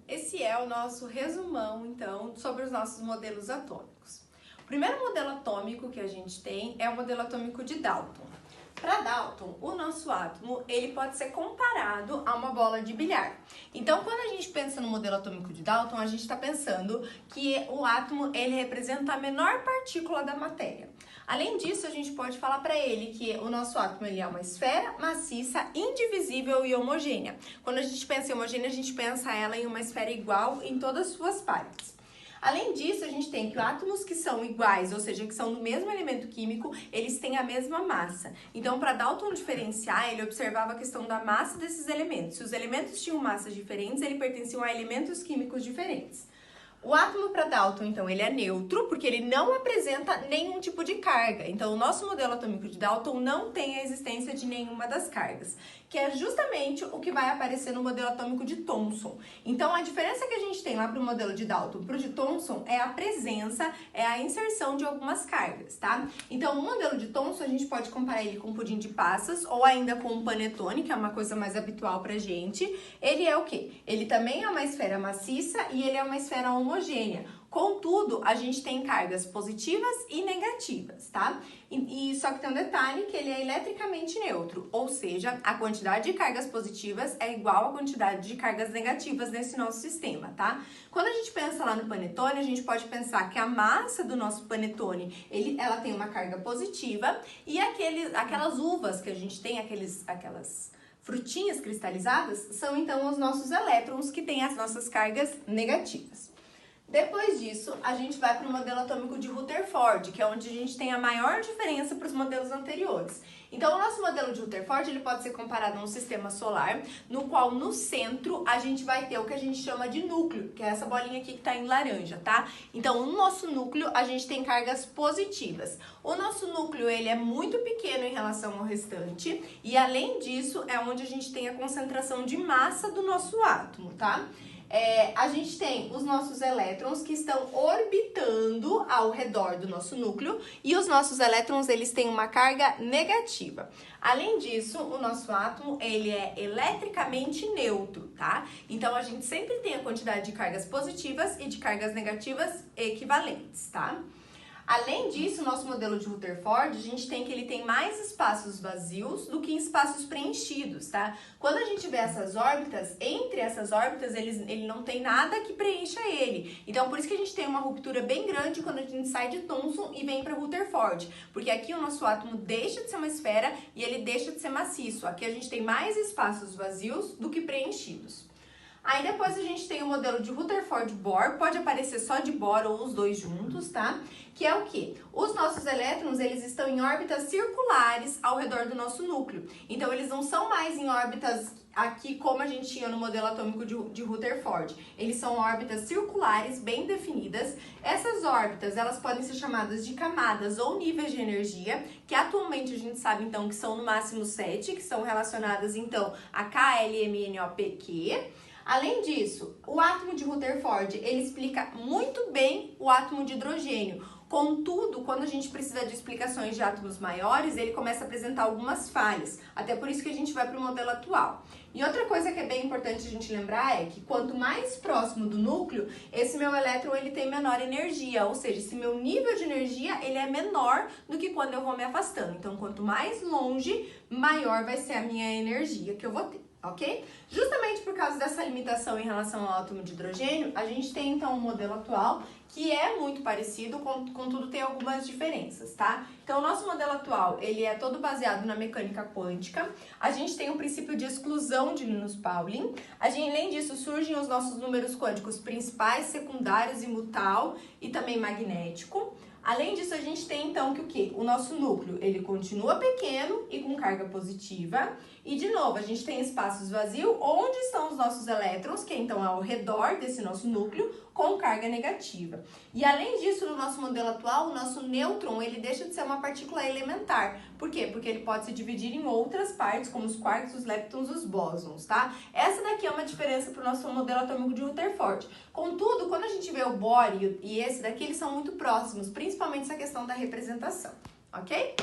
Esse é o nosso resumão, então, sobre os nossos modelos atômicos. O primeiro modelo atômico que a gente tem é o modelo atômico de Dalton. Para Dalton, o nosso átomo ele pode ser comparado a uma bola de bilhar. Então, quando a gente pensa no modelo atômico de Dalton, a gente está pensando que o átomo ele representa a menor partícula da matéria. Além disso, a gente pode falar para ele que o nosso átomo ele é uma esfera maciça, indivisível e homogênea. Quando a gente pensa em homogênea, a gente pensa ela em uma esfera igual em todas as suas partes. Além disso, a gente tem que átomos que são iguais, ou seja, que são do mesmo elemento químico, eles têm a mesma massa. Então, para Dalton diferenciar, ele observava a questão da massa desses elementos. Se os elementos tinham massas diferentes, eles pertenciam a elementos químicos diferentes. O átomo para Dalton, então, ele é neutro, porque ele não apresenta nenhum tipo de carga. Então, o nosso modelo atômico de Dalton não tem a existência de nenhuma das cargas, que é justamente o que vai aparecer no modelo atômico de Thomson. Então, a diferença que a gente tem lá para o modelo de Dalton para o de Thomson é a presença, é a inserção de algumas cargas, tá? Então, o modelo de Thomson, a gente pode comparar ele com pudim de passas ou ainda com o panetone, que é uma coisa mais habitual pra gente. Ele é o quê? Ele também é uma esfera maciça e ele é uma esfera homogênea. Contudo, a gente tem cargas positivas e negativas, tá? E só que tem um detalhe que ele é eletricamente neutro, ou seja, a quantidade de cargas positivas é igual à quantidade de cargas negativas nesse nosso sistema, tá? Quando a gente pensa lá no panetone, a gente pode pensar que a massa do nosso panetone, ela tem uma carga positiva e aquelas uvas que a gente tem, aquelas frutinhas cristalizadas, são então os nossos elétrons que têm as nossas cargas negativas. Depois disso, a gente vai para o modelo atômico de Rutherford, que é onde a gente tem a maior diferença para os modelos anteriores. Então, o nosso modelo de Rutherford ele pode ser comparado a um sistema solar, no qual no centro a gente vai ter o que a gente chama de núcleo, que é essa bolinha aqui que está em laranja, tá? Então, no nosso núcleo a gente tem cargas positivas. O nosso núcleo ele é muito pequeno em relação ao restante e, além disso, é onde a gente tem a concentração de massa do nosso átomo, tá? A gente tem os nossos elétrons que estão orbitando ao redor do nosso núcleo e os nossos elétrons eles têm uma carga negativa. Além disso, o nosso átomo ele é eletricamente neutro, tá? Então a gente sempre tem a quantidade de cargas positivas e de cargas negativas equivalentes, tá? Além disso, o nosso modelo de Rutherford, a gente tem que ele tem mais espaços vazios do que espaços preenchidos, tá? Quando a gente vê essas órbitas, entre essas órbitas, ele não tem nada que preencha ele. Então, por isso que a gente tem uma ruptura bem grande quando a gente sai de Thomson e vem para Rutherford. Porque aqui o nosso átomo deixa de ser uma esfera e ele deixa de ser maciço. Aqui a gente tem mais espaços vazios do que preenchidos. Aí depois a gente tem o modelo de Rutherford-Bohr, pode aparecer só de Bohr ou os dois juntos, tá? Que é o quê? Os nossos elétrons, eles estão em órbitas circulares ao redor do nosso núcleo. Então, eles não são mais em órbitas aqui como a gente tinha no modelo atômico de Rutherford. Eles são órbitas circulares, bem definidas. Essas órbitas, elas podem ser chamadas de camadas ou níveis de energia, que atualmente a gente sabe, então, que são no máximo 7, que são relacionadas, então, a K, L, M, N, O, P, Q. Além disso, o átomo de Rutherford, ele explica muito bem o átomo de hidrogênio. Contudo, quando a gente precisa de explicações de átomos maiores, ele começa a apresentar algumas falhas. Até por isso que a gente vai para o modelo atual. E outra coisa que é bem importante a gente lembrar é que quanto mais próximo do núcleo, esse meu elétron ele tem menor energia. Ou seja, esse meu nível de energia ele é menor do que quando eu vou me afastando. Então, quanto mais longe, maior vai ser a minha energia que eu vou ter. Ok? Justamente por causa dessa limitação em relação ao átomo de hidrogênio, a gente tem então um modelo atual que é muito parecido, contudo tem algumas diferenças, tá? Então o nosso modelo atual, ele é todo baseado na mecânica quântica, a gente tem o princípio de exclusão de Linus Pauling, além disso surgem os nossos números quânticos principais, secundários e mutal e também magnético. Além disso, a gente tem então que o quê? O nosso núcleo, ele continua pequeno e com carga positiva. E de novo, a gente tem espaços vazios onde estão os nossos elétrons, que então é ao redor desse nosso núcleo, com carga negativa. E além disso, no nosso modelo atual, o nosso nêutron, ele deixa de ser uma partícula elementar. Por quê? Porque ele pode se dividir em outras partes, como os quarks, os leptons e os bósons, tá? Essa daqui é uma diferença para o nosso modelo atômico de Rutherford. Contudo, quando a gente vê o Bohr e esse daqui, eles são muito próximos, principalmente essa questão da representação, ok?